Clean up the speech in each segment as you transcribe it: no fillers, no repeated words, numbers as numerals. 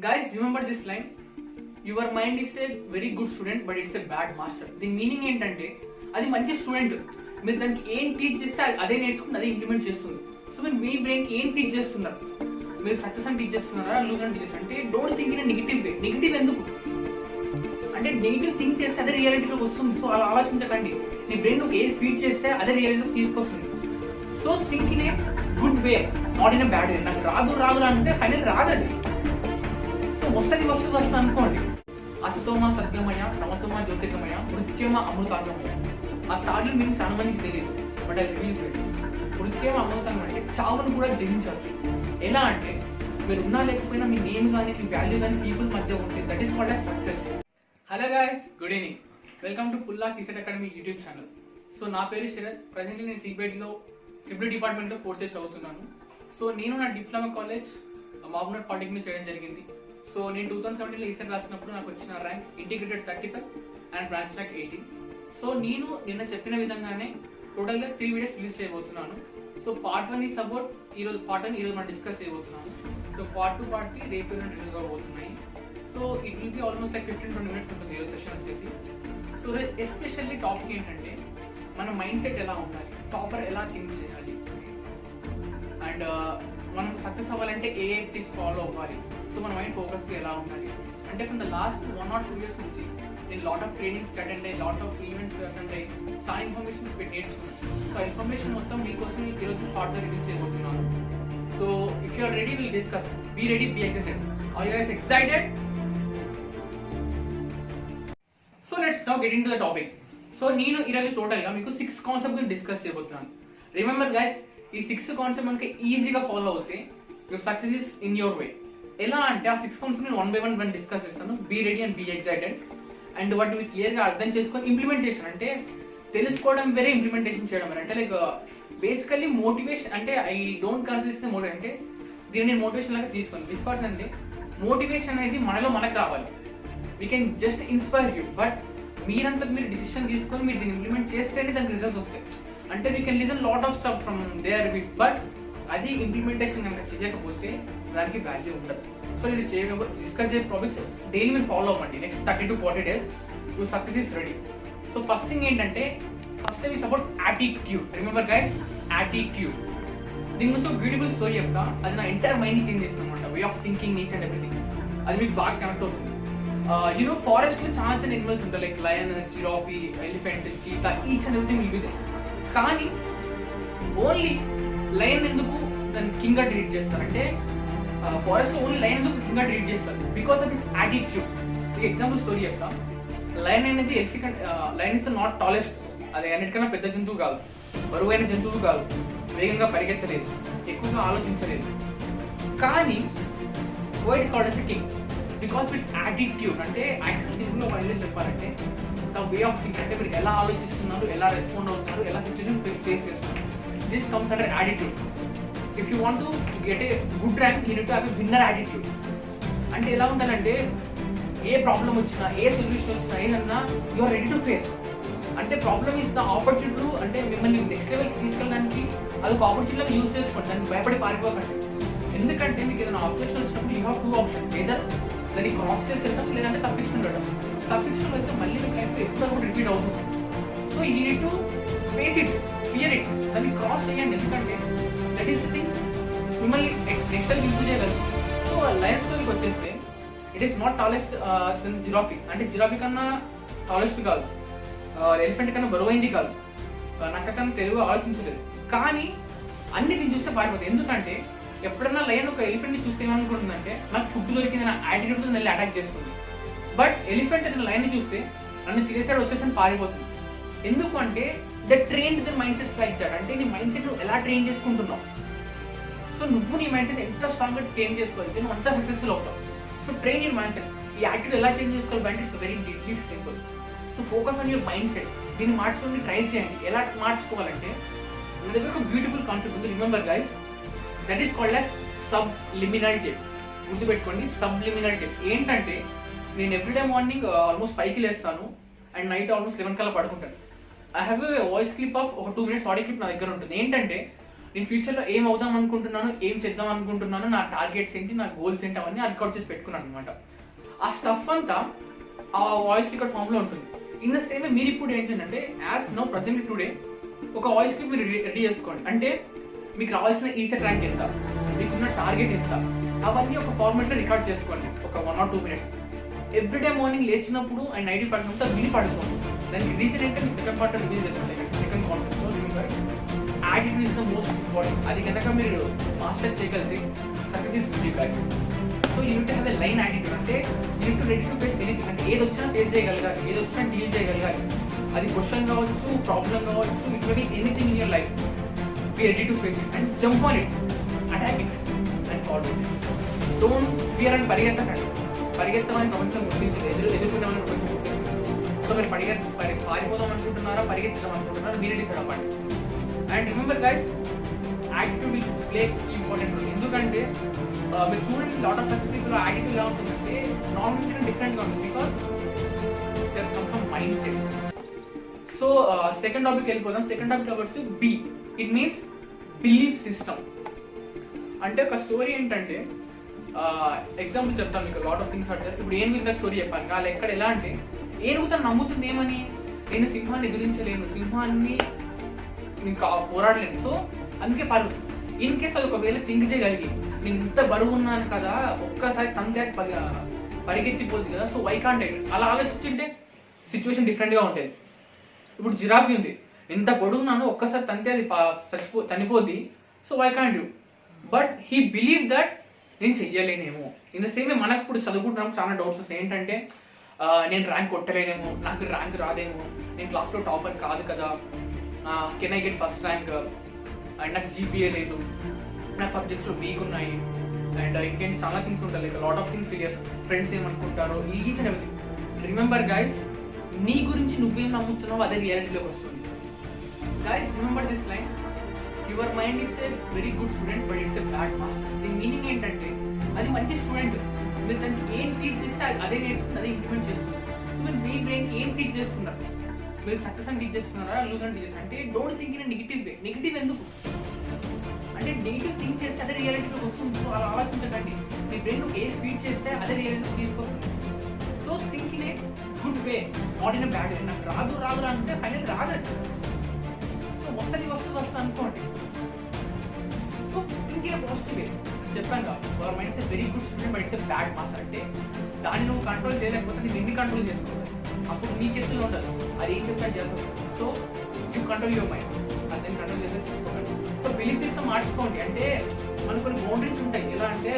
Guys, remember this line. Your mind is a very good student, but it's a bad master. దీని meaning ఏంటంటే అది మంచి student, మీరు దానికి ఏం టీచ్ చేస్తే అదే నేర్చుకుని అదే ఇంప్లిమెంట్ చేస్తుంది. సో మీరు మీ బ్రెయిన్కి ఏం టీచ్ చేస్తున్నారు? మీరు సక్సెస్ అని టీచ్ చేస్తున్నారా, లూజ్ అని టీచ్ చేస్తారా? అంటే don't think in negative way. Negative ఎందుకు అంటే నెగిటివ్ థింక్ చేస్తే అదే రియాలిటీలోకి వస్తుంది. సో అలా ఆలోచించకండి. నీ బ్రెయిన్ నువ్వు ఏది ఫీడ్ చేస్తే అదే రియాలిటీలోకి తీసుకొస్తుంది. So think in a good way, not in a bad way. నాకు రాదు అంటే ఫైనల్ రాదు అది. సో వస్తుంది అనుకోండి. అసతోమ సత్యమయ, తమసోమ జ్యోతిర్గమయ, మృత్యమ అమృతాంగమయ. ఆ తాడులు మీకు చాలా మందికి తెలియదు, బట్ అది రివీల్ చేయండి. మృత్యమ అమృతాంగం అంటే చావును కూడా జయించవచ్చు. ఎలా అంటే మీరు ఉన్నా లేకపోయినా మీ నేమ్ కానీ మీ వాల్యూ కానీ పీపుల్ మధ్య ఉంటుంది. That is called as success. Hello guys, good evening. Welcome to Pulla CSET academy YouTube channel. So నా పేరు శరత్. ప్రజెంట్లీ నేను సిబిఐటీలో ట్రిపుల్ డిపార్ట్మెంట్లో 4th ఇయర్ చదువుతున్నాను. సో నేను నా డిప్లొమా కాలేజ్ మహబూబ్నగర్ పాలిటెక్నిక్ చేయడం జరిగింది. సో నేను 2017లో ఈసెట్ రాసినప్పుడు నాకు వచ్చిన rank integrated 35 and branch rank 18. So నేను నిన్న చెప్పిన విధంగానే టోటల్గా 3 వీడియోస్ రిలీజ్ చేయబోతున్నాను. సో పార్ట్ 1 ఈస్ అబౌట్ ఈరోజు మనం డిస్కస్ చేయబోతున్నాము. సో పార్ట్ 2, పార్ట్ 3 రేపు రిలీజ్ అవబోతున్నాయి. So it will be almost like 15-20 minutes ఉంటుంది ఈరోజు సెషన్ వచ్చేసి. సో ఎస్పెషల్లీ టాపిక్ ఏంటంటే మన మైండ్ సెట్ ఎలా ఉండాలి, టాపర్ ఎలా థింక్ చేయాలి, అండ్ మనం సక్సెస్ అవ్వాలంటే ఏ టిప్స్ ఫాలో అవ్వాలి. సో మన మైండ్ ఫోకస్ ఎలా ఉండాలి అంటే from the last 1 or 2 years నుంచి నేను లాట్ ఆఫ్ ట్రైనింగ్స్ అటెండ్ అయ్యి, లాట్ ఆఫ్ ఈవెంట్స్ అటెండ్ అయ్యి చాలా ఇన్ఫర్మేషన్ నేర్చుకున్నాను. సో ఇన్ఫర్మేషన్ మొత్తం మీకోసం ఈరోజు షార్ట్గా రిలీజ్ చేయబోతున్నాను. So if you are ready will discuss. Be ready, be excited. Are you guys excited? So let's now get into the topic. సో నేను ఈరోజు టోటల్గా మీకు 6 కాన్సెప్ట్ గురించి డిస్కస్ చేయబోతున్నాను. రిమెంబర్ గైస్, ఈ 6 కాన్సెప్ట్ మనకి ఈజీగా ఫాలో అవుతే your success is in your way. ఎలా అంటే ఆ 6 కాన్సెప్ట్ నేను 1 by 1 డిస్కస్ చేస్తాను. Be ready and be excited. And వాటిని క్లియర్గా అర్థం చేసుకొని ఇంప్లిమెంటేషన్ అంటే తెలుసుకోవడం వేరే, ఇంప్లిమెంటేషన్ చేయడం వేరే. అంటే లైక్ బేసికలీ మోటివేషన్ అంటే ఐ డోంట్ కన్సిడర్ మోటివేషన్ అంటే దీన్ని నేను మోటివేషన్ లాగా తీసుకోను. బికాజ్ అంటే మోటివేషన్ అనేది మనకు రావాలి. We can just inspire you, but మీరంతా మీరు డిసిషన్ తీసుకొని మీరు దీన్ని ఇంప్లిమెంట్ చేస్తేనే దానికి రిజల్ట్స్ వస్తాయి. అంటే we can listen lot of stuff from there with, but అది ఇంప్లిమెంటేషన్ కనుక చేయకపోతే దానికి వాల్యూ ఉండదు. సో నేను డిస్కస్ చేసే టాపిక్స్ డైలీ మీరు ఫాలో అవ్వండి. Next 30 to 40 days your success is ready. So first thing ఏంటంటే first thing is about attitude. Remember guys, attitude. దీని గురించి ఒక బ్యూటిఫుల్ స్టోరీ చెప్తా. అది నా ఎంటైర్ మైండ్ని చేంజ్ చేస్తుంది అనమాట. Way of thinking, each and everything. అది మీకు బాగా కనెక్ట్ అవుతుంది. ఫారెస్ట్ లో చాలా చిన్న ఎనిమల్స్ ఉంటాయి, like lion, giraffe, elephant, cheetah, each and everything will be there. కానీ ఓన్లీ లయన్ ఎందుకు దాన్ని కింగ్ గా ట్రీట్ చేస్తారంటే ఫారెస్ట్ లో ఓన్లీ లయన్ ఎందుకు కింగ్ గా ట్రీట్ చేస్తారు? Because of his attitude. మీకు ఎగ్జాంపుల్ స్టోరీ చెప్తా. లయన్ అనేది లయన్ ఇస్ నాట్ టాలెస్ట్. అది అన్నిటికన్నా పెద్ద జంతువు కాదు, బరువైన జంతువు కాదు, వేగంగా పరిగెత్తలేదు, ఎక్కువగా ఆలోచించలేదు. కానీ why it's called as a king? Because it's attitude. అంటే సింపుల్ ఒక ఇంగ్లీష్ చెప్పాలంటే ద వే ఆఫ్ థింక్. అంటే మీరు ఎలా ఆలోచిస్తున్నారు, ఎలా రెస్పాండ్ అవుతున్నారు, ఎలా సిచ్యువేషన్ ఫేస్ చేస్తున్నారు. This comes under attitude. If you want to get a good rank, you need to have a winner attitude. అంటే ఎలా ఉండాలంటే ఏ ప్రాబ్లం వచ్చినా, ఏ సొల్యూషన్ వచ్చినా, ఏదన్నా you are ready to face. అంటే ప్రాబ్లమ్ ఇస్ ద ఆపర్చునిటీ. అంటే మిమ్మల్ని నెక్స్ట్ లెవెల్కి తీసుకెళ్ళడానికి అదొక ఆపర్చునిటీగా యూజ్ చేసుకోండి. దానికి భయపడి పారిపోకండి. ఎందుకంటే మీకు ఏదైనా ఆబ్జెక్షన్ వచ్చినప్పుడు యూ హ్యావ్ 2 options. ఏదర్ దాన్ని క్రాస్ చేసి వెళ్తాం, లేదంటే తప్పించుకుని వెళ్ళడం. తప్పించుకుని వెళ్తే మళ్ళీ మీకు లైఫ్ ఎప్పుడు కూడా రిపీట్ అవుతుంది. So you need to face it, fear it. దాన్ని క్రాస్ చేయండి. ఎందుకంటే దట్ ఈస్ ద థింగ్ మిమ్మల్ని నెక్స్ట్ టైం ఇంప్రూవ్ చేయగలరు. సో లయన్ స్టోరీకి వచ్చేస్తే it is not tallest than giraffe. అంటే జిరాఫీ కన్నా టాలెస్ట్ కాదు, ఎలిఫెంట్ కన్నా బరువైంది కాదు, నక్క కన్నా తెలుగు ఆలోచించలేదు. కానీ అన్ని దీన్ని చూస్తే పారిపోతుంది. ఎందుకంటే ఎప్పుడన్నా లయన్ ఒక ఎలిఫెంట్ని చూస్తే ఏమనుకుంటుందంటే నాకు ఫుడ్ దొరికింది, నా యాటిట్యూడ్తో వెళ్ళి అటాక్ చేస్తుంది. బట్ ఎలిఫెంట్ ఏదైనా లయన్ని చూస్తే నన్ను తినేసాడు వచ్చేసి పారిపోతుంది. ఎందుకు అంటే the train the mind sets like that. అంటే నీ మైండ్ సెట్ ఎలా ట్రైన్ చేసుకుంటున్నావు. సో నువ్వు నీ మైండ్ సెట్ ఎంత స్ట్రాంగ్గా ట్రైన్ చేసుకోవాలి, నువ్వు అంతా సక్సెస్ఫుల్ అవుతావు. So train your mind set. ఈ యాటిట్యూడ్ ఎలా చేంజ్ చేసుకోవాలి అంటే it's very deeply simple. So focus on your mind set. దీన్ని మార్చుకొని ట్రై చేయండి. ఎలా మార్చుకోవాలంటే మన దగ్గర ఒక బ్యూటిఫుల్ కాన్సెప్ట్ ఉంది. Remember guys, that is called as subliminal tip. గుర్తుపెట్టుకోండి, సబ్లిమినల్ టిప్. ఏంటంటే నేను ఎవ్రీడే మార్నింగ్ ఆల్మోస్ట్ 5కి లేస్తాను అండ్ నైట్ ఆల్మోస్ట్ 11 కల్లా పడుకుంటాను. I have a voice clip of ఒక 2 minutes ఆడియో క్లిప్ నా దగ్గర ఉంటుంది. ఏంటంటే నేను ఫ్యూచర్లో ఏం అవుదాం అనుకుంటున్నాను, ఏం చేద్దాం అనుకుంటున్నాను, నా టార్గెట్స్ ఏంటి, నా గోల్స్ ఏంటి, అవన్నీ రికార్డ్ చేసి పెట్టుకున్నాను అనమాట. ఆ స్టఫ్ అంతా ఆ వాయిస్ రికార్డ్ ఫామ్లో ఉంటుంది. ఇన్ ద సేమ్ మీరు ఇప్పుడు ఏంటంటే యాజ్ నో ప్రజెంట్ టుడే ఒక వాయిస్ క్లిప్ మీరు రెడీ చేసుకోండి. అంటే మీకు రావాల్సిన ఈసెట్ ర్యాంక్ ఎంత, మీకున్న టార్గెట్ ఎంత, అవన్నీ ఒక ఫార్మాట్లో రికార్డ్ చేసుకోండి ఒక 1 or 2 minutes. ఎవ్రీడే మార్నింగ్ లేచినప్పుడు అండ్ నైట్ పడుకుంటే విని పడుకోండి. దానికి రీజన్ ఏంటంటే మీ సెకండ్ పార్ట్ రిలీజ్ చేసుకోండి. సెకండ్ కాన్సెప్ట్లో remember attitude is the most important. అది కనుక మీరు మాస్టర్ చేయగలిగితే success is with you guys. So you need to have a line attitude. అంటే you need to ready to face anything. అంటే ఏది వచ్చినా ఫేస్ చేయగలగాలి, ఏది వచ్చినా డీల్ చేయగలగాలి. అది క్వశ్చన్ కావచ్చు, ప్రాబ్లం కావచ్చు, it may be anything in your life. Be ready to face it and jump on it, attack it and solve it. Don't fear and పరిగెత్తకండి. పరిగెత్తమని ప్రపంచం గుర్తించలేదు, ఎదుర్కొన్నామని ప్రపంచం గుర్తిస్తుంది. సో మీరు పారిపోదాం అనుకుంటున్నారా, పరిగెత్తడం అనుకుంటున్నారా, మీరే డిసైడ్ అవ్వండి. And remember guys, attitude will play important role. ఎందుకంటే మీరు చూడండి lot of success people attitude ఎలా ఉంటుందంటే నార్మల్ డిఫరెంట్గా ఉంటుంది. Because that's come from mind set. So second topic వెళ్ళిపోదాం. సెకండ్ టాపిక్ వచ్చి B. It means belief system. అంటే ఒక స్టోరీ ఏంటంటే ఎగ్జాంపుల్ చెప్తాను మీకు. Lot of things are. ఇప్పుడు ఏనుగు స్టోరీ చెప్పాను. వాళ్ళు ఎక్కడ ఎలా అంటే ఏనుగు తను నమ్ముతుంది ఏమని, నేను సింహాన్ని ఎదిరించలేను, సింహాన్ని నేను పోరాడలేను, సో అందుకే పరుగు. ఇన్ కేస్ అది ఒకవేళ థింక్ చేయగలిగి నేను ఇంత బరువు ఉన్నాను కదా, ఒక్కసారి తనదే పరిగెత్తిపోతుంది కదా, సో వై కాంట్ ఐ. అలా ఆలోచించుంటే సిచ్యువేషన్ డిఫరెంట్గా ఉంటుంది. ఇప్పుడు జిరాఫీ ఉంది, ఎంత పొడుగున్నాను, ఒక్కసారి తంతే అది చనిపోద్ది, so why can't you. But he believe that నేను చెయ్యలేనేమో. ఇన్ ద సేమ్ వే మనకు ఇప్పుడు చదువుకుంటున్నాం చాలా డౌట్స్ వస్తాయి. ఏంటంటే నేను ర్యాంక్ కొట్టలేనేమో, నాకు ర్యాంక్ రాదేమో, నేను క్లాస్లో టాపర్ కాదు కదా, can I get first rank, and నాకు జీపీఏ లేదు, నా సబ్జెక్ట్స్లో వీక్ ఉన్నాయి, అండ్ ఇంకేంటి చాలా థింగ్స్ ఉంటాయి. Like lot of things failures, friends ఏమనుకుంటారో, each and everything. Remember guys, నీ గురించి నువ్వేం నమ్ముతున్నావు అదే రియాలిటీలోకి వస్తుంది. Guys remember this line, your mind is a very good student but it's a bad master. దీని మీనింగ్ ఏంటంటే అది మంచి స్టూడెంట్, మీరు దానికి ఏం టీచ్ చేస్తే అదే నేర్చుకుని అదే ఇంప్లిమెంట్ చేస్తుంది. సో మీరు మీ బ్రెయిన్కి ఏం టీచ్ చేస్తున్నారు, మీరు సక్సెస్ అని టీచ్ చేస్తున్నారా, లూజ్ అని టీచ్ చేస్తున్నారు అంటే don't think in negative way. Negative ఎందుకు అంటే నెగిటివ్ థింక్ చేస్తే అదే రియాలిటీలోకి వస్తుంది. సో అలా ఆలోచించకండి. మీ బ్రెయిన్ ఏం ఫీడ్ చేస్తే అదే రియాలిటీకి తీసుకొస్తుంది. So think in a good way, not in a bad way. నాకు రాదు అంటే ఫైనల్ రాదు. సో వస్తుంది అనుకోండి. So think in a positive way. చెప్పాను కదా, your mind is a very good student but it's a bad master. అంటే దాన్ని నువ్వు కంట్రోల్ చేయలేకపోతే నేను ఎన్ని కంట్రోల్ చేసుకోవాలి, అప్పుడు నీ చేతిలో ఉండదు, అది ఏం చెప్తా చేయాల్సి వస్తుంది. So you control your mind, అదే కంట్రోల్ చేస్తే తీసుకోకండి. సో బిలీఫ్ సిస్టమ్ మార్చుకోండి. అంటే మనకు కొన్ని బౌండరీస్ ఉంటాయి. ఎలా అంటే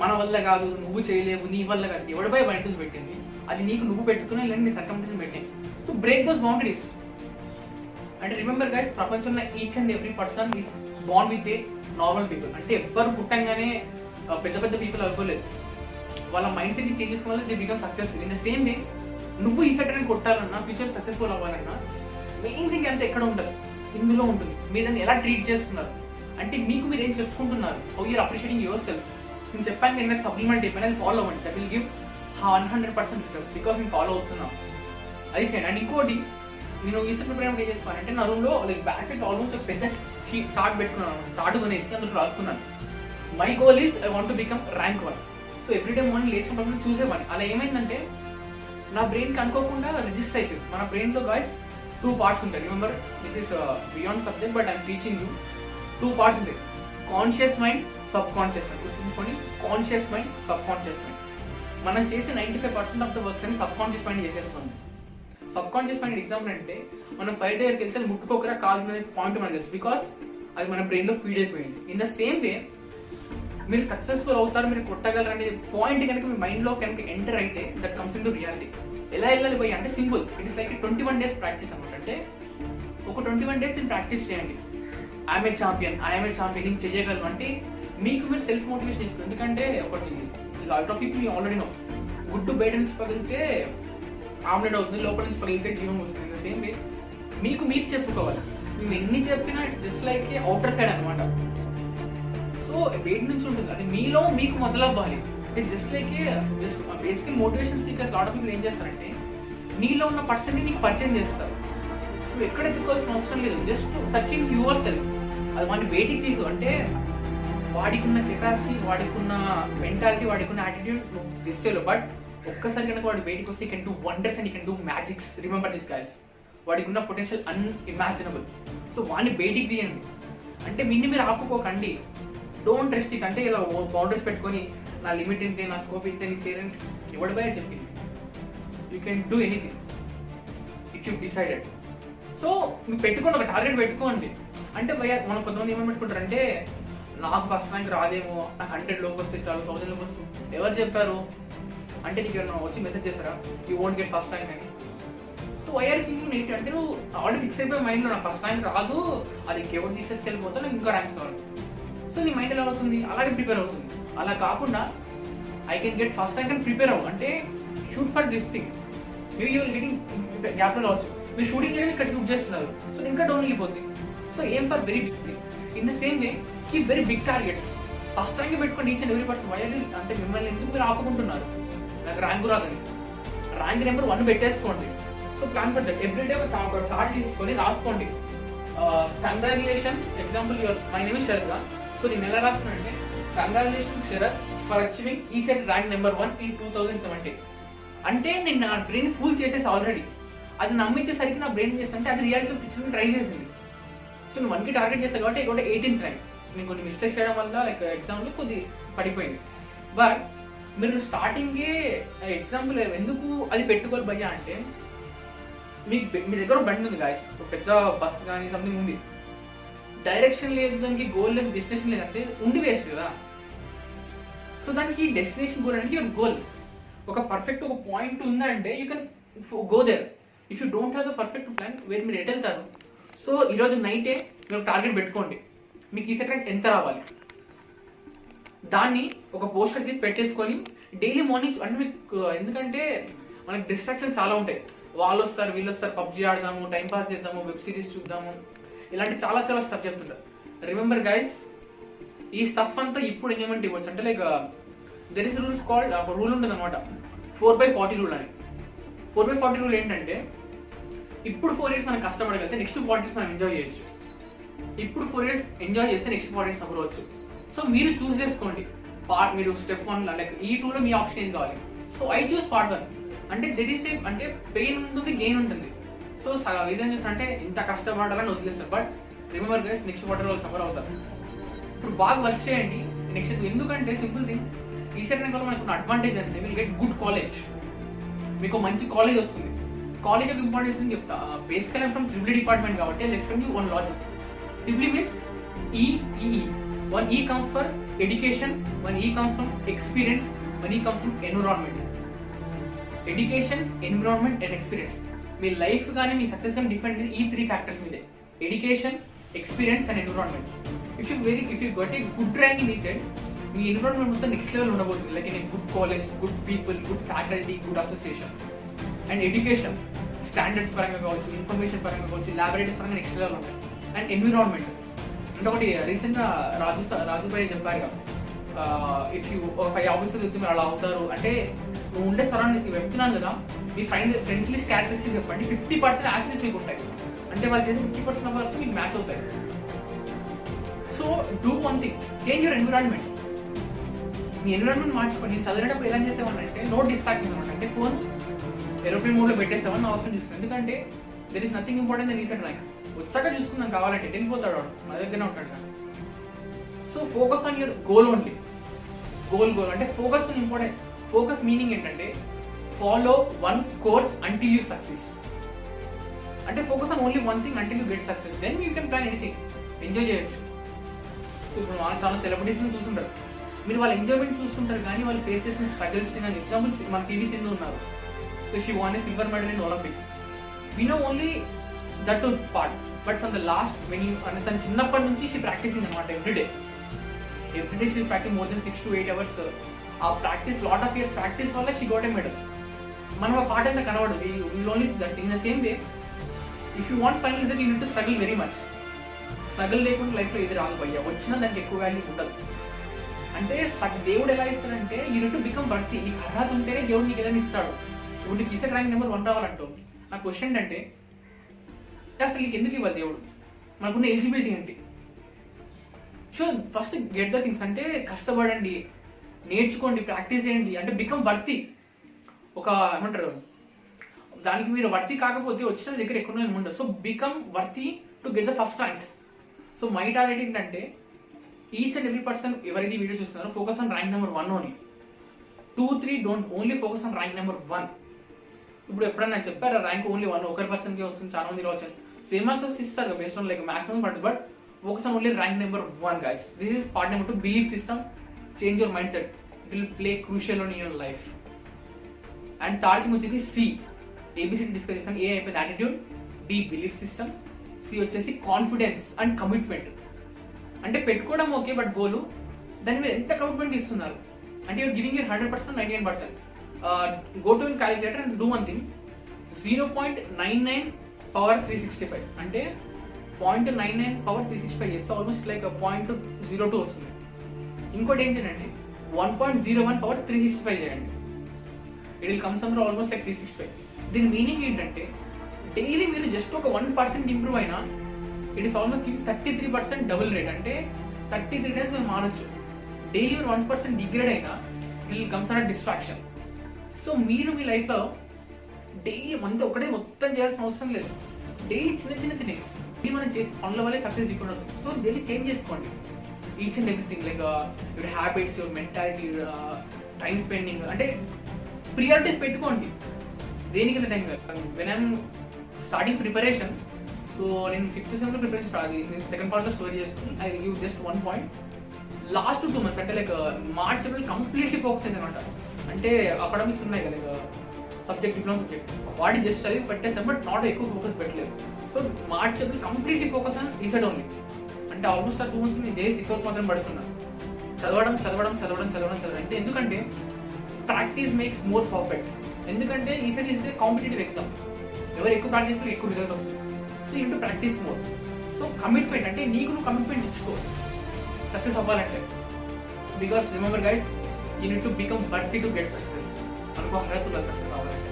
మన వల్ల కాదు, నువ్వు చేయలేవు, నీ వల్ల కాదు, ఎవడిపై బౌండరీస్ పెట్టింది అది నీకు నువ్వు పెట్టుకునే, లేదా నీ సర్కమ్స్టెన్సెస్ పెట్టినాయి. So break those boundaries. అంటే రిమెంబర్ గైస్, ప్రపంచంలో each and every person is bond with a normal people. అంటే ఎవ్వరు పుట్టంగానే పెద్ద పెద్ద పీపుల్ అవ్వలేదు. వాళ్ళ మైండ్ సెట్ని చేంజ్ చేసుకోవాలి, they become successful. In the same వే నువ్వు ఈ సెట్ అని కొట్టాలన్నా, ఫ్యూచర్ సక్సెస్ఫుల్ అవ్వాలన్నా మెయిన్ థింగ్ అంతా ఎక్కడ ఉంటుంది, ఇందులో ఉంటుంది. మీరు దాన్ని ఎలా ట్రీట్ చేస్తున్నారు, అంటే మీకు మీరు ఏం చెప్పుకుంటున్నారు, how you're appreciating yourself. నేను చెప్పాను నేను నాకు సప్లిమెంట్ అయిపోయినా అది ఫాలో అవ్వండి. That will give 100% results because నేను ఫాలో అవుతున్నాను. అది చేయండి. అండ్ ఇంకోటి, నేను ఈ సెట్ ప్రిపేర్ ఏం చేస్తాను అంటే నా రూమ్లో లైక్ బ్యాక్ సైడ్ ఆల్మోస్ట్ ఒక పెద్ద చార్ట్ పెట్టుకున్నాను. చార్ట్ కొనేసి అందులో రాసుకున్నాను, my goal is I want to become rank 1. So everyday morning లేచినప్పుడు చూసేవాడిని. అలా ఏమైందంటే నా బ్రెయిన్కి అనుకోకుండా రిజిస్టర్ అయిపోయింది. మన బ్రెయిన్లో గాయ్స్ 2 parts ఉంటాయి. Remember this is beyond subject but I'm teaching you. 2 parts ఉంటాయి, conscious mind, subconscious mind. గుర్తుంచుకొని, conscious mind, subconscious mind. మనం చేసే 95% ఆఫ్ ద వర్క్స్ అని సబ్ కాన్షియస్ మైండ్ చేసేస్తుంది. సబ్ కాన్షియస్ మైండ్ ఎగ్జాంపుల్ అంటే మనం fire దగ్గరికి వెళ్తే ముట్టుకోకరా కాల్ మీద పాయింట్ మనకు తెలుసు, బికాస్ అది మన బ్రెయిన్లో ఫీడ్ అయిపోయింది. ఇన్ ద సేమ్ వే మీరు సక్సెస్ఫుల్ అవుతారు, మీరు కొట్టగలరు అనే పాయింట్ కనుక మీ మైండ్లో కనుక ఎంటర్ అయితే that comes in to reality. ఎలా వెళ్ళాలి పోయి అంటే simple, it is like 21 days practice అనమాట. అంటే ఒక 21 days నేను ప్రాక్టీస్ చేయండి. ఐఎమ్ ఏ ఛాంపియన్ నేను చేయగలను అంటే మీకు మీరు సెల్ఫ్ మోటివేషన్ చేసుకోండి. ఎందుకంటే ఒకటి lot of people already know, గుడ్డు బయట నుంచి పగిలితే ఆమ్లెట్ అవుతుంది, లోపల నుంచి పగిలితే జీవం వస్తుంది. ఇన్ ద సేమ్ వే మీకు మీరు చెప్పుకోవాలి. మేము ఎన్ని చెప్పినా it's just like a outer side అనమాట. సో వెయిట్ నుంచి ఉంటుంది, అది మీలో మీకు మొదలవ్వాలి. Just like just basic motivation speakers lot of people ఏం చేస్తారంటే నీలో ఉన్న పర్సన్ని నీకు పరిచయం చేస్తారు. నువ్వు ఎక్కడ ఎత్తుకోవాల్సిన అవసరం లేదు, జస్ట్ సర్చింగ్ యువర్ సెల్ఫ్. అది మన వెయిట్కి తీసు అంటే వాడికి ఉన్న కెపాసిటీ, వాడికి ఉన్న మెంటాలిటీ, వాడికి ఉన్న యాటిట్యూడ్ డిస్టేలో. బట్ ఒక్కసారి కనుక వాడు వెయిట్కి వస్తే can do wonders and can do magics. Remember this guys, వాడికి ఉన్న పొటెన్షియల్ అన్ఇమాజినబుల్. సో వాడిని బయటికి తీయండి. అంటే మీరు ఆపుకోకండి. Don't restrict. అంటే ఇలా బౌండరీస్ పెట్టుకొని నా లిమిట్ ఇంతే, నా స్కోప్ ఇంతే, నీ చేయండి ఎవడిపోయా చెప్పింది. You can do anything if you decided. So మీరు పెట్టుకోండి, ఒక టార్గెట్ పెట్టుకోండి. అంటే భయ్య మనం కొంతమంది ఏమేమి పెట్టుకుంటారంటే నాకు ఫస్ట్ ర్యాంక్ రాదేమో, నాకు 100 లోకి వస్తే చాలు, 1000 లోకి వస్తుంది. ఎవరు చెప్పారు? అంటే నీకు ఎవరైనా వచ్చి మెసేజ్ చేస్తారా you won't get first rank అని? So why are thinking negative? అంటే నువ్వు ఆల్రెడీ ఫిక్స్ అయిపోయి మైండ్లో నాకు ఫస్ట్ ర్యాంక్ రాదు, అది ఎవరు తీసేసుకెళ్ళిపోతా, నాకు ఇంకో ర్యాంక్స్ రావాలి. సో నీ మైండ్ ఎలా అవుతుంది? అలాగే ప్రిపేర్ అవుతుంది. అలా కాకుండా I can get first rank అని ప్రిపేర్ అవ్వు. అంటే shoot for this thing. Maybe you will getting గ్యాప్లో రావచ్చు. మీరు షూటింగ్ చేయడం ఇక్కడ షూట్ చేస్తున్నారు, సో ఇంకా డౌన్ వెళ్ళిపోతుంది. So aim for very big thing. In the same way keep very big targets. First rank పెట్టుకోండి ఈచ్ అండ్ ఎవ్రీ పర్సన్. వైర్ అంటే మిమ్మల్ని ఎందుకు మీరు ఆపుకుంటున్నారు? నాకు ర్యాంకు రాదని ర్యాంక్ నెంబర్ 1 పెట్టేసుకోండి. So plan for that. Everyday ఒక చార్ట్ తీసుకొని రాసుకోండి. Congratulation, example my name is Sharath. సో నేను ఎలా రాసుకున్నానంటే కంగ్రాచులేషన్ శరత్ ఫర్ అచీవింగ్ ఈ సెట్ ర్యాంక్ నెంబర్ 1 in 2017. అంటే నేను నా బ్రెయిన్ ఫుల్ చేసేసి ఆల్రెడీ. అది నమ్మించేసరికి నా బ్రెయిన్ చేస్తుంటే అది రియాలిటీ పిక్చర్ని ట్రై చేసింది. సో నువ్వు 1కి టార్గెట్ చేస్తావు కాబట్టి ఇక్కడ 18th ర్యాంక్. నేను కొన్ని మిస్టేక్స్ చేయడం వల్ల లైక్ ఎగ్జామ్లో కొద్ది పడిపోయింది. బట్ మీరు స్టార్టింగే ఎగ్జాంపుల్ ఎందుకు అది పెట్టుకోవాలి భయ్యా అంటే మీ దగ్గర బండి ఉంది గాయస్, ఒక పెద్ద బస్ కానీ సంథింగ్ ఉంది, డైరెక్షన్ లేదు, దానికి గోల్ లేదు, డెస్టినేషన్ లేదంటే ఉండి వేస్ట్ కదా. సో దానికి డెస్టినేషన్ గోల్ అంటే యువర్ గోల్. ఒక పర్ఫెక్ట్ ఒక పాయింట్ ఉందంటే you can go there. If you don't have the perfect plan వేరు మీరు ఎటు వెళ్తారు? సో ఈరోజు నైటే మీరు టార్గెట్ పెట్టుకోండి, మీకు ఈ సెకండ్ ఎంత రావాలి. దాన్ని ఒక పోస్టర్ తీసి పెట్టేసుకొని డైలీ మార్నింగ్ అంటే మీకు ఎందుకంటే మనకి డిస్ట్రాక్షన్స్ చాలా ఉంటాయి. వాళ్ళు వస్తారు, వీళ్ళు వస్తారు, పబ్జీ ఆడదాము, టైం పాస్ చేద్దాము, వెబ్ సిరీస్ చూద్దాము, ఇలాంటి చాలా చాలా స్టఫ్ చెప్తుంటారు. రిమెంబర్ గైస్, ఈ స్టఫ్ అంతా ఇప్పుడు ఎంజాయ్మెంట్ ఇవ్వచ్చు. అంటే like there is rules called, ఒక రూల్ ఉంటుంది అనమాట, 4/40 రూల్ అని. 4/40 రూల్ ఏంటంటే ఇప్పుడు 4 years మనం కష్టపడగలిగితే నెక్స్ట్ 4 years మనం ఎంజాయ్ చేయొచ్చు. ఇప్పుడు 4 years ఎంజాయ్ చేస్తే నెక్స్ట్ 4 years సఫరవచ్చు. సో మీరు చూస్ చేసుకోండి మీరు స్టెప్ 1 లైక్ ఈ 2లో మీ ఆప్షన్ ఏం కావాలి. So I choose part 1. అంటే దెర్ ఈస్ అంటే పెయిన్ ఉంటుంది, గెయిన్ ఉంటుంది. సో రీజన్ చూస్తుంటే ఇంత కష్టపడాలని వదిలేస్తారు. But remember guys, next quarter వాళ్ళు సఫర్ అవుతారు. ఇప్పుడు బాగా వర్క్ చేయండి నెక్స్ట్. ఎందుకంటే సింపుల్ థింగ్, ఈ సెట్ వల్ల మనకు అడ్వాంటేజ్ అంటే విల్ గెట్ గుడ్ కాలేజ్. మీకు మంచి కాలేజ్ వస్తుంది. కాలేజ్ యొక్క ఇంపార్టెన్స్ అని చెప్తా. బేసికల్ ఫ్రమ్ ట్రిపుల్ డిపార్ట్మెంట్ కాబట్టి I explain you one logic. Triple means EEE. 1 E comes for education, 1 E comes from experience, 1 E comes from environment. Education, environment and experience. Me life కానీ మీ success కానీ depend ఈ 3 factors మీదే: education, experience and environment. If you got A good rank in ఈ set, మీ environment మొత్తం next level ఉండబోతుంది. Like in good college, good people, good faculty, good association. And education standards పరంగా కావచ్చు, information పరంగా కావచ్చు, laboratories పరంగా next level ఉంటాయి. And environment అంటే ఒకటి రీసెంట్గా రాజుభాయ్ చెప్పారు కదా, ఇఫ్ యూ 5 ఆఫీసర్స్ చెప్తే మీరు అలా అవుతారు అంటే నువ్వు ఉండే సరౌండింగ్ వెళ్తున్నాను కదా, మీ ఫ్రెండ్స్ లిస్ట్ క్యారెక్టరిస్టిక్స్ చెప్పండి. 50% యాసిడ్స్ మీకు ఉంటాయి. అంటే వాళ్ళు చేసే 50% నంబర్స్ మీకు మ్యాచ్ అవుతాయి. So do one thing, change your environment. Me environment మార్చుకోండి. నేను చదివేటప్పుడు ఎలా చేసేవాడిని అంటే నో డిస్ట్రాక్షన్స్ అనమాట. అంటే ఫోన్ ఏరోప్లేన్ మోడ్లో పెట్టేసేవాడిని, నా ఆప్షన్ చూసుకుని. ఎందుకంటే there is nothing important than recent rank. వచ్చాక చూసుకుందాం కావాలంటే, వెళ్ళిపోతాడు వాడు, నా దగ్గరనే ఉంటాడు sir. So focus on your goal only. Goal అంటే focus on important. Focus meaning ఏంటంటే follow 1 course until you success. అంటే focus on only 1 thing until you get success. Then you can plan anything. Enjoy చేయొచ్చు. So ఇప్పుడు వాళ్ళు చాలా సెలబ్రిటీస్ని చూస్తుంటారు, మీరు వాళ్ళ ఎంజాయ్మెంట్ చూస్తుంటారు కానీ వాళ్ళు ఫేస్ చేసిన స్ట్రగల్స్ కానీ. ఎగ్జాంపుల్స్ మన PV సింధు ఉన్నారు. So she van A silver medal in Olympics. We know only that part, but from the last when you అంటే తను చిన్నప్పటి నుంచి షీ ప్రాక్టీసింగ్ అనమాట. Everyday she is practice more than 6 to 8 hours. ఆ practice, lot of years practice వల్ల she goat A medal. మనం ఆ part అంతా కనబడదు. Will only that. In the same way if you want final result you need to struggle very much. Struggle లేకుండా లైఫ్లో ఇది రాదు భయ్యా. వచ్చినా దానికి ఎక్కువ వాల్యూ ఉండదు. అంటే దేవుడు ఎలా ఇస్తాడంటే you need to become worthy. నీకు అర్హత ఉంటేనే దేవుడు నీకు ఏదైనా ఇస్తాడు. ఇప్పుడు నీకు ఈసెట్ ర్యాంక్ నెంబర్ 1 రావాలంటూ నా క్వశ్చన్ ఏంటంటే అసలు నీకు ఎందుకు ఇవ్వాలి దేవుడు? మనకున్న ఎలిజిబిలిటీ ఏంటి? So first get the things, అంటే కష్టపడండి, నేర్చుకోండి, ప్రాక్టీస్ చేయండి, అంటే బికమ్ వర్తి. ఒక ఏమంటారు దానికి మీరు వర్తి కాకపోతే వచ్చిన దగ్గర ఎక్కడో ఉండదు. So become worthy to get the first rank. So my target ఏంటంటే ఈచ్ అండ్ ఎవ్రీ పర్సన్ ఎవరైతే వీడియో చూస్తున్నారో focus on rank number 1 only. 2, 3 don't only focus on rank number 1. ఇప్పుడు ఎప్పుడన్నా చెప్పారా ర్యాంక్ ఓన్లీ 1 ఒకరి పర్సన్కి వస్తుంది, చాలా మంది రావచ్చు, సేమ్ ఆన్సర్స్ ఇస్తారు బేస్డ్ ఆన్ లైక్ మాక్సిమం పడుతుంది, but focus on only rank number 1 guys. This is part number 2, belief system, change your mind set, it will play crucial on your life. And third thing వచ్చేసి C, A B C D discuss చేస్తాం. A అయిపోయింది attitude, B belief system, C వచ్చేసి confidence and commitment. అంటే పెట్టుకోవడం okay, but గోలు దాని మీద ఎంత commitment ఇస్తున్నారు, అంటే you're giving your 100%, 99%. Go to calculator and do one thing, 0.99 power 365 అంటే 0.99 పవర్ 365 చేస్తే ఆల్మోస్ట్ లైక్ 0.02 వస్తుంది. ఇంకోటి ఏం చేయండి, 1.01 పవర్ 365 చేయండి, it will come some almost like 365. దీని మీనింగ్ ఏంటంటే డైలీ మీరు జస్ట్ ఒక 1% ఇంప్రూవ్ అయినా it is almost 33% double rate, అంటే 33 డేస్ మీరు మారచ్చు. డైలీ మీరు 1% డిగ్రేడ్ అయినా it will comes an distraction. So మీరు మీ లైఫ్లో డైలీ మనతో ఒకటే మొత్తం చేయాల్సిన అవసరం లేదు, డైలీ చిన్న చిన్న థింగ్స్ మనం చేసి పనుల వల్లే సక్సెస్ దిగుతుంది. సో డైలీ చేంజ్ చేసుకోండి each and everything, like your habits, your mentality, time spending, అంటే ప్రియారిటీస్ పెట్టుకోండి దేనికి టైం కాదు. When I'm starting preparation, so నేను 5th సెమ్లో ప్రిపరేషన్ స్టార్ట్, నేను సెకండ్ పార్ట్లో స్టోరీ చేసుకుని I give just 1 point. Last 2 months అంటే like March April completely focus అయింది అనమాట. అంటే అకాడమిక్స్ ఉన్నాయి కదా, లైక్ సబ్జెక్ట్, డిప్లొమా సబ్జెక్ట్, వాటి జస్ట్ అవి పెట్టేస్తాం, బట్ నాట్ ఎక్కువ ఫోకస్ పెట్టలేదు. So March April completely focus on ECET only. అంటే ఆల్మోస్ట్ ఆ 2 months నేను డే 6 hours మాత్రం పడుకున్నాను, చదవడం చదవడం చదవడం చదవడం చదవడం. అంటే ఎందుకంటే ప్రాక్టీస్ మేక్స్ మోర్ పర్ఫెక్ట్. ఎందుకంటే ECET is a competitive exam, ఎవరు ఎక్కువ ప్రాక్టీస్ ఎక్కువ రిజల్ట్ వస్తుంది. So you to practice more. So commitment, అంటే నీకు నువ్వు కమిట్మెంట్ ఇచ్చుకో సక్సెస్ అవ్వాలంటే. Because remember guys, you need to become worthy to get success. మనకు అర్హత ఉండాలి సక్సెస్ కావాలంటే.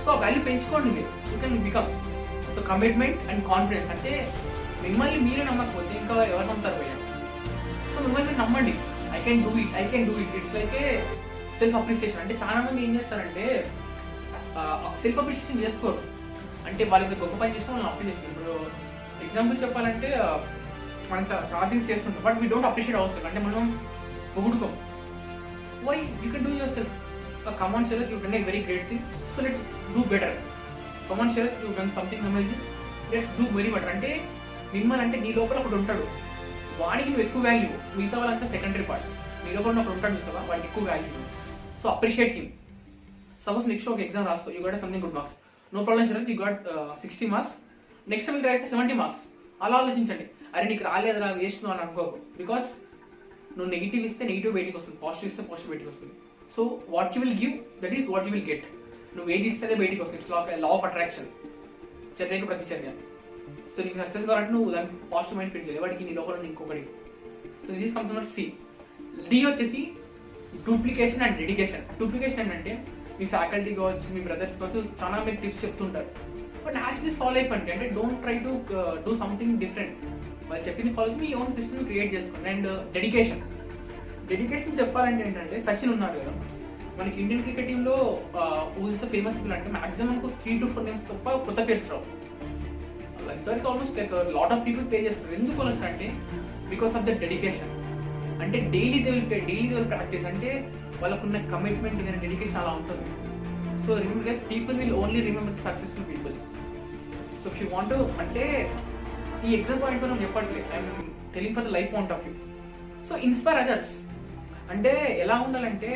సో ఆ వాల్యూ పెంచుకోండి మీరు, you can become. So commitment and confidence, అంటే మిమ్మల్ని మీరే నమ్మకపోతే ఇంకా ఎవరు నమ్ముతారు భయ్యా. సో మిమ్మల్ని మీరు నమ్మండి, I can do it, I can do it. It's like a self appreciation. అంటే చాలా మంది ఏం చేస్తారంటే సెల్ఫ్ అప్రిసియేషన్ చేసుకోరు, అంటే వాళ్ళకి గొప్ప పని చేస్తే వాళ్ళని అప్రిషియేట్ చేస్తారు. ఇప్పుడు ఎగ్జాంపుల్ చెప్పాలంటే మనం చాలా థింగ్స్ చేస్తుంటాం, బట్ వీ డోంట్ అప్రిషియేట్ అవసరం, అంటే మనం పొగుడుకోం. Why you can do yourself. Come on Sharath, you can very great thing, so let's do better. Come on Sharath, you can something amazing, let's do very better. అంటే మిమ్మల్ని, అంటే నీ లోపల ఒకటి ఉంటాడు, వాడికి నువ్వు ఎక్కువ వాల్యూ, మిగతా వాళ్ళంతా సెకండరీ పార్ట్. నీ లోపల ఒకటి ఉంటాడు చూస్తావా, వాడికి ఎక్కువ value. So appreciate him. Suppose next ఒక ఎగ్జామ్ రాస్తావు, you got something good marks, no problem Sharath, you got 60 marks, next time try 70 marks. అలా ఆలోచించండి, అరే నీకు రాలేదురా వేస్ట్ నువ్వు అని అనుకోకు. బికాస్ నువ్వు నెగిటివ్ ఇస్తే నెగిటివ్ బయటికి వస్తుంది, పాజిటివ్ ఇస్తే పాజిటివ్ బయటికి వస్తుంది. So what you will give, that is what you will get. నువ్వు ఏది ఇస్తే బయటికి వస్తుంది. ఇట్స్ లా ఆఫ్ అట్రాక్షన్, చర్యకు ప్రతి చర్య. సో నీకు సక్సెస్ కావాలంటే నువ్వు దానికి పాజిటివ్ మైండ్ ఫిట్ చేయాలి, వాడికి నీ లోపల ఇంకొకటి. So this is comes number C. D వచ్చేసి డూప్లికేషన్ అండ్ డెడికేషన్. డూప్లికేషన్ ఏంటంటే మీ ఫ్యాకల్టీ కావచ్చు, మీ బ్రదర్స్ కావచ్చు, చాలా మీకు టిప్స్ చెప్తుంటారు, బట్ యాక్చువల్లీ ఫాలో అయిపోండి. అంటే don't try to do something different. వాళ్ళు చెప్పింది ఫాలో మీ ఓన్ సిస్టమ్ క్రియేట్ చేసుకోండి. And dedication. డెడికేషన్ చెప్పాలంటే ఏంటంటే సచిన్ ఉన్నారు కదా మనకి ఇండియన్ క్రికెట్ టీంలో, ఊజ్ ఫేమస్ పీపుల్ అంటే మాక్సిమం మనకు 3 to 4 names తప్ప కొత్త పేర్స్ రావు. ఇంతవరకు almost like lot of people play చేస్తారు. ఎందుకు వలస అంటే బికాస్ ఆఫ్ ద డెడికేషన్. అంటే daily they will play, daily they will practice. అంటే వాళ్ళకున్న కమిట్మెంట్ కానీ డెడికేషన్ అలా ఉంటుంది. So remember guys, people will only remember successful people. So if you want, అంటే ఈ ఎగ్జామ్ పాయింట్ నేను చెప్పట్లేదు, I'm telling for the life point of view. So inspire others. అంటే ఎలా ఉండాలంటే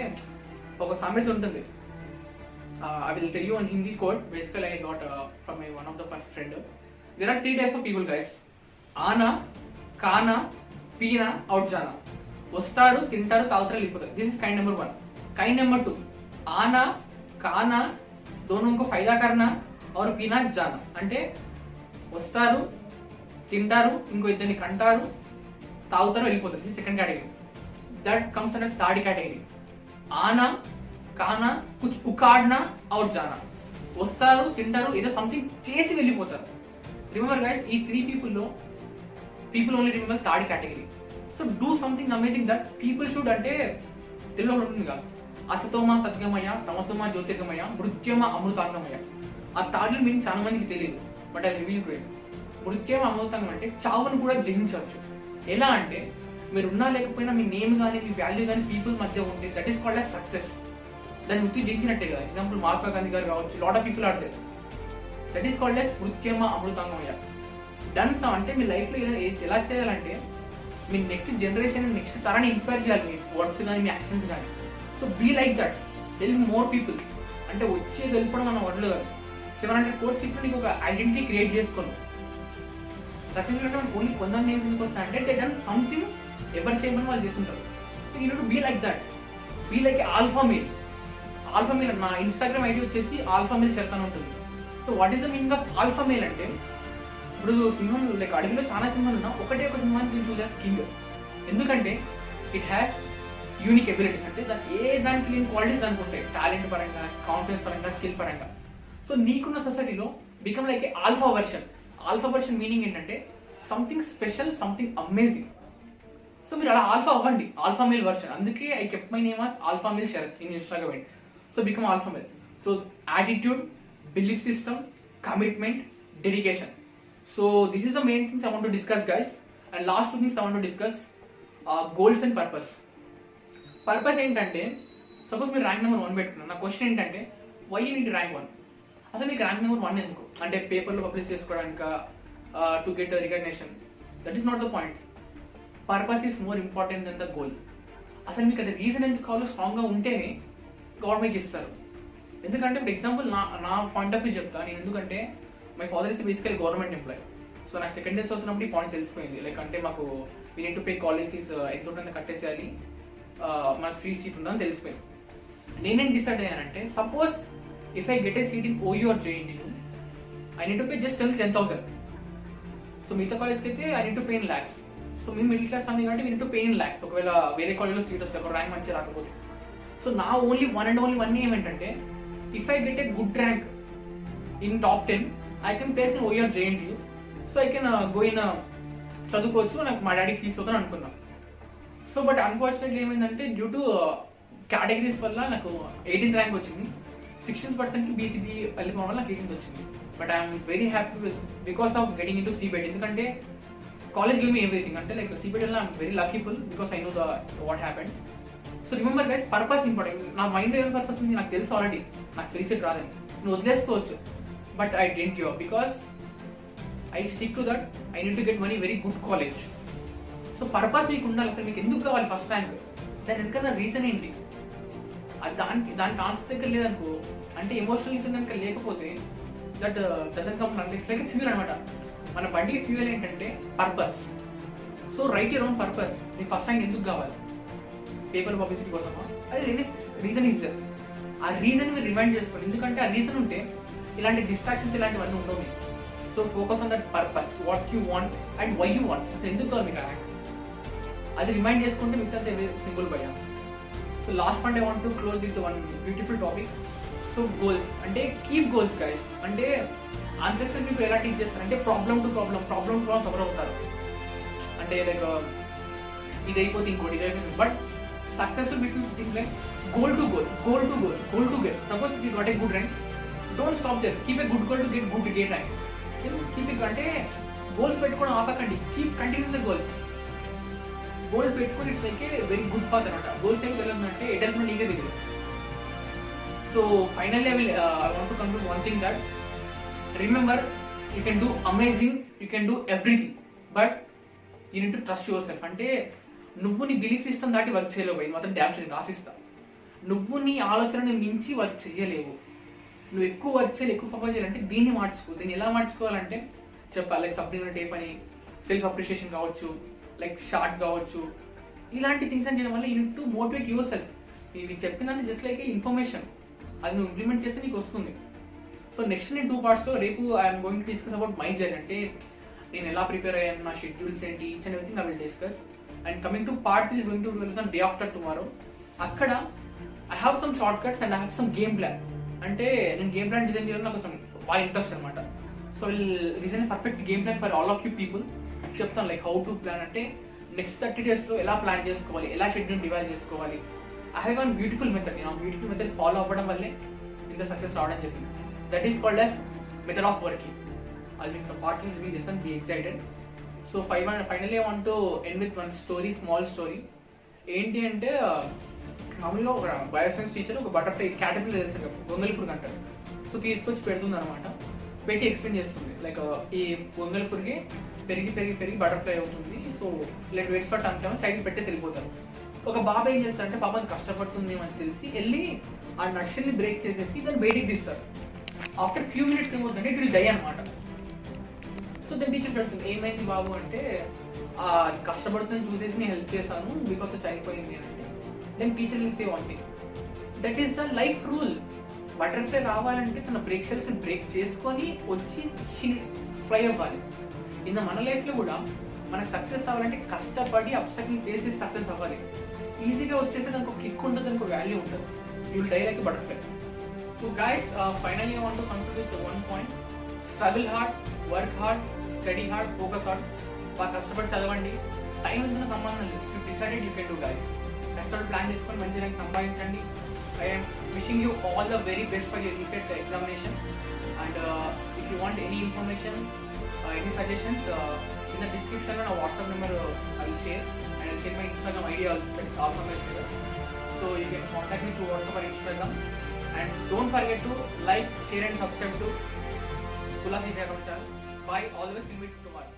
ఒక సామెత ఉంటుంది, I will tell you on Hindi code. Basically I got from my one of the first friend. There are 3 types of people guys, ఆనా, కానా, పీనా, అవుట్ జానా. వస్తారు, తింటారు, తాగుతారు, వెళ్ళిపోతారు. This is kind number 1. Kind number 2, ఆనా, కానా, दोनों को फायदा करना और पीना जाना. అంటే వస్తారు, తింటారు, ఇంకో ఇద్దరిని కంటారు, తాగుతారు, వెళ్ళిపోతారు. This second category. That comes under third category. ఆనా, కానా, కుచ్ ఉకాడ్నా और जाना. వస్తారు, తింటారు, ఏదో సంథింగ్ చేసి వెళ్ళిపోతారు. రిమెంబర్ గైస్, ఈ 3 people లో people only remember third category. So do something amazing that people should, అంటే తెలుగులో ఉంటుంది కదా, అసతోమ సద్గమయ, తమసోమ జ్యోతిర్గమయ, మృత్యమ అమృతాంగమయ. ఆ తాటిల్ మీనింగ్ చాలా మందికి తెలియదు, but I reveal to it. మృత్యమ అమృతాంగం అంటే చావును కూడా జయించవచ్చు. ఎలా అంటే మీరు ఉన్నా లేకపోయినా మీ నేమ్ కానీ మీ వాల్యూ కానీ పీపుల్ మధ్య ఉంటే that is called as success. దాన్ని వృత్తి జయించినట్టే కదా. ఎగ్జాంపుల్ మహాత్మా గాంధీ గారు కావచ్చు, lot of people are there. That is called as మృత్యమ అమృతాంగమయ. డన్ సమ్ అంటే మీ లైఫ్లో ఎలా చేయాలంటే మీ నెక్స్ట్ జనరేషన్, నెక్స్ట్ తరాన్ని ఇన్స్పైర్ చేయాలి, మీ వర్డ్స్ కానీ మీ యాక్షన్స్ కానీ. So be like that, help more people. అంటే వచ్చేది వెళ్ళిపోవడం మన వడ్లు కాదు. 700 crores పీపుల్ నీకు ఒక ఐడెంటిటీ క్రియేట్ చేసుకున్నాం. సక్సెస్ అంటే ఓన్లీ కొంతమంది నేమ్స్ ఎందుకు వస్తాయి అంటే దే డన్ సంథింగ్ ఎవరు చేయమని వాళ్ళు చేస్తుంటారు. So you to be like that, be like alpha male. Alpha male నా ఇన్స్టాగ్రామ్ ఐడి వచ్చేసి ఆల్ఫా మేల్ చెప్తాను ఉంటుంది. So what is the meaning of alpha male అంటే, ఇప్పుడు సింహం లైక్ అడవిలో చాలా సింహాలు ఉన్నా ఒకటే ఒక సింహాన్ని దీని చూస్ కింగ్. ఎందుకంటే ఇట్ హ్యాస్ యూనిక్ ఎబిలిటీస్. అంటే ఏ దానికి లేని క్వాలిటీస్ దానికి ఉంటాయి, టాలెంట్ పరంగా, కాన్ఫిడెన్స్ పరంగా, స్కిల్ పరంగా. సో నీకున్న సొసైటీలో become like a alpha version. Alpha version meaning ఏంటంటే something special, something amazing. So మీరు అలా ఆల్ఫా అవ్వండి, ఆల్ఫా మేల్ వర్షన్. అందుకే I kept my name as alpha male Sharath in Instagram. So become alpha male. So attitude, belief system, commitment, dedication. So this is the main things I want to discuss, guys. And last 2 things I want to discuss, goals and purpose. Purpose ఏంటంటే, suppose మీరు rank number 1 పెట్టుకున్నారు. నా question ఏంటంటే why you need rank 1? అసలు మీకు rank number 1 ఎందుకు? అంటే పేపర్లో పబ్లిష్ చేసుకోవడానికి, to get recognition. That is not the point. Purpose is more important than the goal. అసలు మీకు అది రీజన్ ఎందుకు కావాలో స్ట్రాంగ్గా ఉంటేనే గవర్నమెంట్ ఇస్తారు. ఎందుకంటే ఇప్పుడు ఎగ్జాంపుల్ నా పాయింట్ ఆఫ్ వ్యూ చెప్తా నేను. ఎందుకంటే my father is basically government employee. So నాకు సెకండ్ ఇయర్స్ అవుతున్నప్పుడు ఈ పాయింట్ తెలిసిపోయింది. లైక్ అంటే మాకు we need to pay college fees ఎంత ఉంటుందో కట్టేసేయాలి, మనకు ఫ్రీ సీట్ ఉందని తెలిసిపోయింది. నేనేం డిసైడ్ అయ్యానంటే, suppose if I get a seat in OU or JNTU, I need to pay just 10,000. So మిగతా కాలేజ్కి అయితే I need to pay in lakhs. So మేము మిడిల్ క్లాస్ ఫ్యామిలీ కాబట్టి we need to pay in lakhs. ఒకవేళ వేరే కాలేజ్లో సీట్ వస్తే ఒక ర్యాంక్ మంచిగా రాకపోతే. సో నా only one and only one ఏమంటే, if I get a good rank in top 10, I can place in OU or JNTU, so I can go in చదువుకోవచ్చు. నాకు మా డాడీ ఫీజు అవుతాను అనుకున్నాం. సో బట్ అన్ఫార్చునేట్లీ ఏమైందంటే due to categories వల్ల నాకు 18th rank వచ్చింది. 16% బీసీబీ వెళ్ళిపోవడం వల్ల నాకు 18th వచ్చింది. But I'm very happy with because of getting into CBIT. ఎందుకంటే కాలేజ్ గివ్ మీ ఎవ్రీథింగ్. అంటే లైక్ సిబిఐటీలో I'm very luckyful because I know the what happened. So remember guys, purpose important. నా మైండ్లో ఏం పర్పస్ ఉంది నాకు తెలుసు ఆల్రెడీ. నాకు ఫ్రీ సీట్ రాదని నువ్వు వదిలేసుకోవచ్చు. But I didn't give up because I stick to that. I need to get one very good college. So purpose మీకు ఉండాలి. అసలు మీకు ఎందుకు కావాలి ఫస్ట్ ర్యాంక్? దాని వెనక రీజన్ ఏంటి? దానికి ఆన్సర్ దగ్గర లేదనుకో, అంటే ఎమోషనల్ రీజన్ కనుక లేకపోతే that doesn't come from. It's like fuel అనమాట. మన బండికి ఫ్యూయల్ ఏంటంటే purpose. So right your own purpose. మీకు ఫస్ట్ ర్యాంక్ ఎందుకు కావాలి? పేపర్ పబ్లిసిటీ కోసమా? అది రీజన్ ఈజ్ దర్. ఆ రీజన్ మీరు రిమైండ్ చేసుకోండి. ఎందుకంటే ఆ రీజన్ ఉంటే ఇలాంటి డిస్ట్రాక్షన్స్ ఇలాంటివన్నీ ఉండవు మీకు. So focus on that purpose, what you want and why you want. అసలు ఎందుకు కావాలి మీకు ర్యాంక్, అది రిమైండ్ చేసుకుంటే మిగతా సింపుల్ భయ్యా. So last point I want to close with one beautiful topic. So goals అంటే కీప్ గోల్స్ గైస్. అంటే అన్సక్సెస్ఫుల్ పీపుల్ ఎలా టీచ్ చేస్తారు అంటే ప్రాబ్లమ్ టు ప్రాబ్లమ్ సఫర్ అవుతారు. అంటే లైక్ ఇది అయిపోతే ఇంకోటి, ఇది అయిపోతుంది. But successful people think like goal to get. Suppose if you got a good rank, don't stop there. Keep a good goal to get good rank. Keep it అంటే goals పెట్టుకోవడం ఆపకండి. Keep continue the goals. Goals పెట్టుకుని it's like a very good path అనమాట. Goals ఏం వెళ్ళాలంటే attainment నీకే దగ్గర. So finally I want to conclude one thing, that remember you can do amazing, you can do everything, but you need to trust yourself. అంటే నువ్వు నీ belief system దాటి work చేయలేవు. ఇది మాత్రం డ్యామ్ షూర్ రాసిస్తా. నువ్వు నీ ఆలోచనని మించి వర్క్ చేయలేవు. నువ్వు ఎక్కువ వర్క్ చేయాలి, ఎక్కువ పర్ఫార్మ్ చేయాలంటే దీన్ని మార్చుకో. దీన్ని ఎలా మార్చుకోవాలంటే చెప్పాలి, లైక్ సబ్లిమినల్ టేప్ అని, సెల్ఫ్ అప్రిషియేషన్ కావచ్చు, లైక్ షార్ట్ కావచ్చు. ఇలాంటి థింగ్స్ అని చేయడం వల్ల you need to motivate your self. ఇవి చెప్పిన జస్ట్ లైక్ ఇన్ఫర్మేషన్, అది నువ్వు ఇంప్లిమెంట్ చేస్తే నీకు వస్తుంది. సో నెక్స్ట్ నేను 2 parts రేపు I'm going to discuss about my journey. అంటే నేను ఎలా ప్రిపేర్ అయ్యాను, నా షెడ్యూల్స్ ఏంటి, each and everything I will discuss. And coming to part 3 is going to be day after tomorrow. అక్కడ I have some short cuts and I have some game plan. అంటే నేను game plan design చేయడం నాకు కొంచెం బాగా interest అనమాట. So will design perfect game plan for all of you people. చెప్తాను like how to plan. అంటే నెక్స్ట్ 30 డేస్లో ఎలా ప్లాన్ చేసుకోవాలి, ఎలా షెడ్యూల్ డివైడ్ చేసుకోవాలి. I have one beautiful method. నేను బ్యూటిఫుల్ మెథడ్ ఫాలో అవ్వడం వల్లే ఇంత సక్సెస్ రావడం చెప్పింది. That is called as method of working. I will parting will be listen, be excited. So finally I want to end with one story, small story. ఏంటి అంటే మామూలుగా ఒక బయోసైన్స్ టీచర్ ఒక బటర్ఫ్లై క్యాటర్పిల్లర్ తెలుసు కదా, గొంగళి పురుగు అంటారు. సో తీసుకొచ్చి పెడుతుంది అనమాట. పెట్టి ఎక్స్ప్లెయిన్ చేస్తుంది లైక్ ఈ గొంగళి పురుగు పెరిగి పెరిగి పెరిగి బటర్ఫ్లై అవుతుంది. సో లైక్ వెయిట్స్ పట్టు అంటామని సైడ్కి పెట్టేసి వెళ్ళిపోతారు. ఒక బాబా ఏం చేస్తారంటే పాప అది కష్టపడుతుంది అని తెలిసి వెళ్ళి ఆ నక్షల్ని బ్రేక్ చేసేసి దాన్ని బయటికి తీస్తారు. ఆఫ్టర్ ఫ్యూ మినిట్స్ ఏమవుతుందంటే ఇట్ విల్ డై అనమాట. సో దాని టీచర్ పెడుతుంది, ఏమైంది బాబు అంటే కష్టపడుతుందని చూసేసి నేను హెల్ప్ చేశాను, బికాస్ చనిపోయింది అని. అంటే then teacher will say one thing, that is the life rule. Butterfly రావాలంటే తన బ్రేక్ షెల్స్ని బ్రేక్ చేసుకొని వచ్చి ఫ్లై అవ్వాలి. ఇన్న మన లైఫ్లో కూడా మనకు సక్సెస్ అవ్వాలంటే కష్టపడి అబ్స్టాకిల్ ఫేస్ చేసి సక్సెస్ అవ్వాలి. ఈజీగా వచ్చేసి దానికి ఒక కిక్ ఉంటుంది, దానికి ఒక వాల్యూ ఉంటుంది. You will die like butterfly. So guys, finally I want to conclude with one point. Struggle hard, work hard, study hard, focus hard. బాగా కష్టపడి చదవండి. టైం ఎంత సంబంధం లేదు. If you decided you can do guys. కష్టపడి plan చేసుకొని మంచి rank సంపాదించండి. I am wishing you all the very best for your reset examination. And if you want any information, any suggestions, in the description and WhatsApp number I will share, and I will share my Instagram ID also. That is awesome. So you can contact me through WhatsApp or Instagram. And don't forget to like, share and subscribe to Pula channel. Bye. All the best. We'll meet tomorrow.